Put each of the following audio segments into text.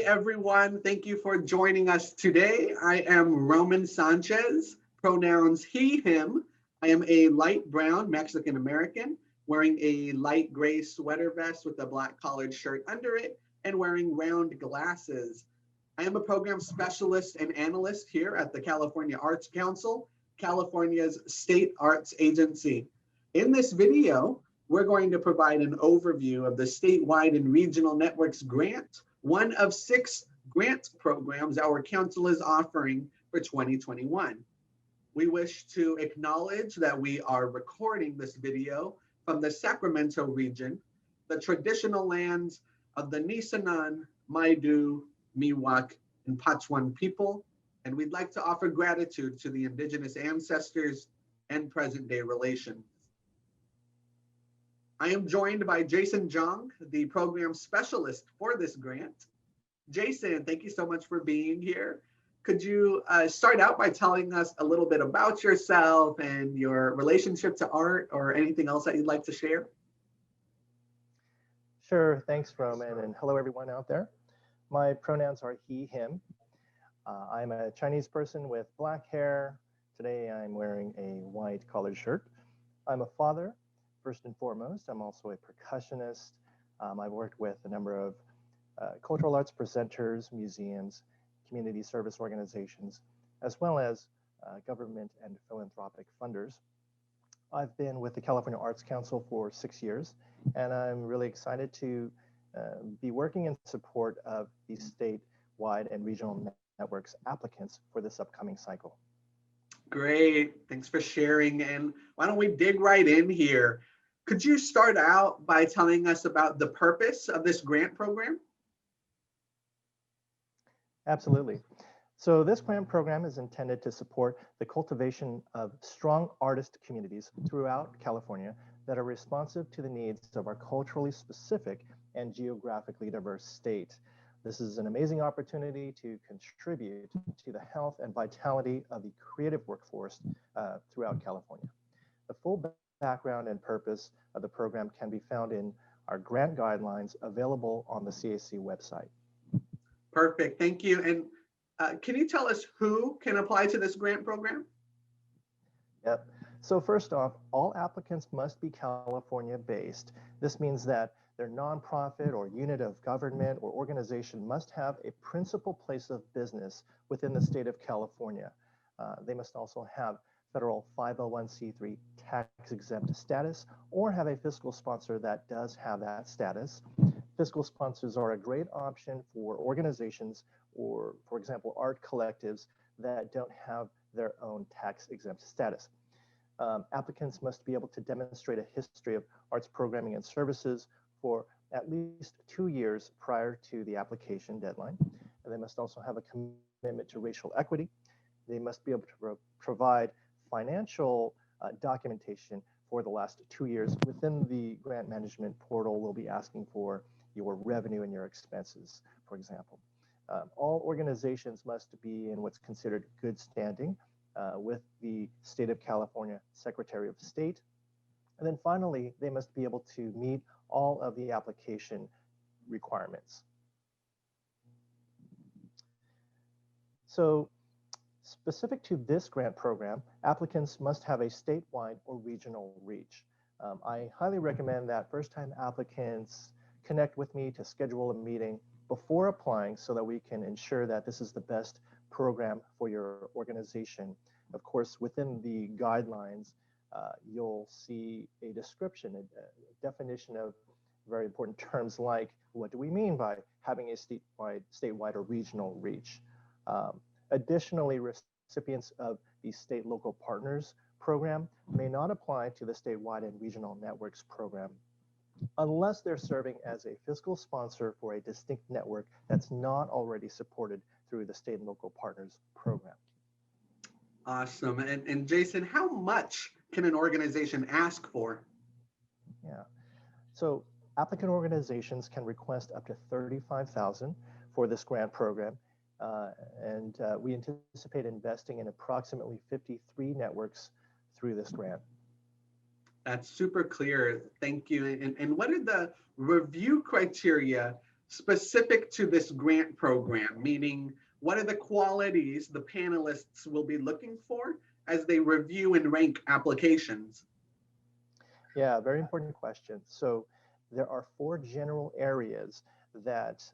everyone. Thank you for joining us today. I am Roman Sanchez, pronouns he, him. I am a light brown Mexican American wearing a light gray sweater vest with a black collared shirt under it and wearing round glasses. I am a program specialist and analyst here at the California Arts Council, California's state arts agency. In this video, we're going to provide an overview of the statewide and regional networks grant, one of 6 grant programs our council is offering for 2021. We wish to acknowledge that we are recording this video from the Sacramento region, the traditional lands of the Nisenan, Maidu, Miwok, and Patwin people, and we'd like to offer gratitude to the indigenous ancestors and present-day relations. I am joined by Jason Jong, the program specialist for this grant. Jason, thank you so much for being here. Could you start out by telling us a little bit about yourself and your relationship to art or anything else that you'd like to share? Sure, thanks, Roman, and hello everyone out there. My pronouns are he, him. I'm a Chinese person with black hair. Today I'm wearing a white collared shirt. I'm a father, first and foremost. I'm also a percussionist. I've worked with a number of cultural arts presenters, museums, community service organizations, as well as government and philanthropic funders. I've been with the California Arts Council for 6 years, and I'm really excited to be working in support of the statewide and regional networks applicants for this upcoming cycle. Great, thanks for sharing. And why don't we dig right in here? Could you start out by telling us about the purpose of this grant program? Absolutely. So this grant program is intended to support the cultivation of strong artist communities throughout California that are responsive to the needs of our culturally specific and geographically diverse state. This is an amazing opportunity to contribute to the health and vitality of the creative workforce throughout California. The full background and purpose of the program can be found in our grant guidelines available on the CAC website. Perfect, thank you. And can you tell us who can apply to this grant program? Yep. So first off, all applicants must be California based. This means that their nonprofit or unit of government or organization must have a principal place of business within the state of California. They must also have federal 501c3 tax exempt status or have a fiscal sponsor that does have that status. Fiscal sponsors are a great option for organizations or, for example, art collectives that don't have their own tax exempt status. Applicants must be able to demonstrate a history of arts programming and services for at least 2 years prior to the application deadline. And they must also have a commitment to racial equity. They must be able to provide financial documentation for the last 2 years. Within the grant management portal, we'll be asking for your revenue and your expenses, for example. All organizations must be in what's considered good standing with the State of California Secretary of State. And then finally, they must be able to meet all of the application requirements. So specific to this grant program, applicants must have a statewide or regional reach. I highly recommend that first-time applicants connect with me to schedule a meeting before applying so that we can ensure that this is the best program for your organization. Of course, within the guidelines, you'll see a description, a definition of very important terms like what do we mean by having a statewide or regional reach. Additionally, recipients of the State Local Partners program may not apply to the statewide and regional networks program unless they're serving as a fiscal sponsor for a distinct network that's not already supported through the State and Local Partners program. Awesome. And Jason, how much can an organization ask for? Yeah. So applicant organizations can request up to $35,000 for this grant program. We anticipate investing in approximately 53 networks through this grant. That's super clear. Thank you. And what are the review criteria specific to this grant program, meaning what are the qualities the panelists will be looking for as they review and rank applications? Yeah, very important question. So there are four general areas that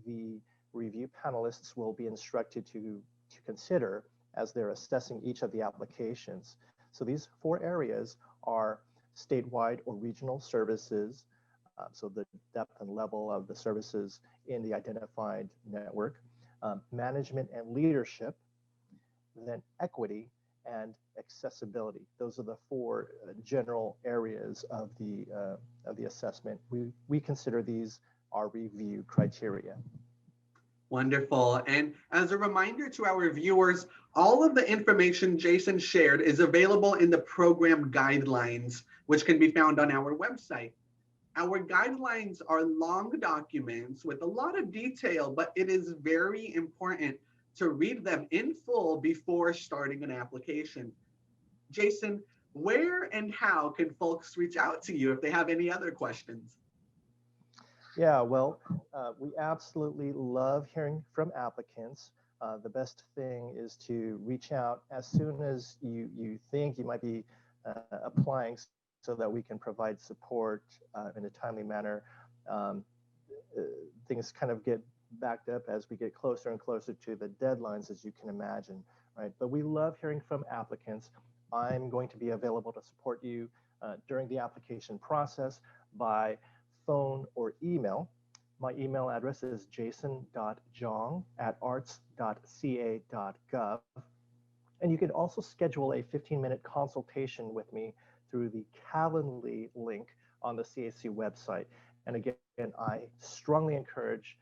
the review panelists will be instructed to consider as they're assessing each of the applications. So these four areas are statewide or regional services, so the depth and level of the services in the identified network, management and leadership, then equity, and accessibility. Those are the four general areas of the assessment. We consider these our review criteria. Wonderful. And as a reminder to our viewers, all of the information Jason shared is available in the program guidelines, which can be found on our website. Our guidelines are long documents with a lot of detail, but it is very important to read them in full before starting an application. Jason, where and how can folks reach out to you if they have any other questions? Yeah, well, we absolutely love hearing from applicants. The best thing is to reach out as soon as you think you might be applying so that we can provide support in a timely manner. Things kind of get backed up as we get closer and closer to the deadlines, as you can imagine, right? But we love hearing from applicants. I'm going to be available to support you during the application process by phone or email. My email address is jason.jong@arts.ca.gov. And you can also schedule a 15-minute consultation with me through the Calendly link on the CAC website. And again, I strongly encourage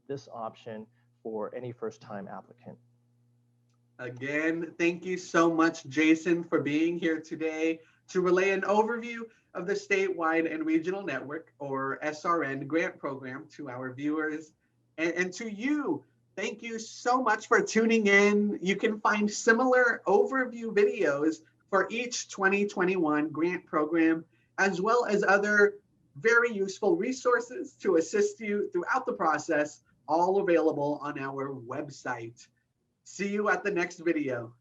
this option for any first-time applicant. Again, thank you so much, Jason, for being here today to relay an overview of the statewide and regional network, or SRN, grant program to our viewers. And to you, thank you so much for tuning in. You can find similar overview videos for each 2021 grant program, as well as other very useful resources to assist you throughout the process, all available on our website. See you at the next video.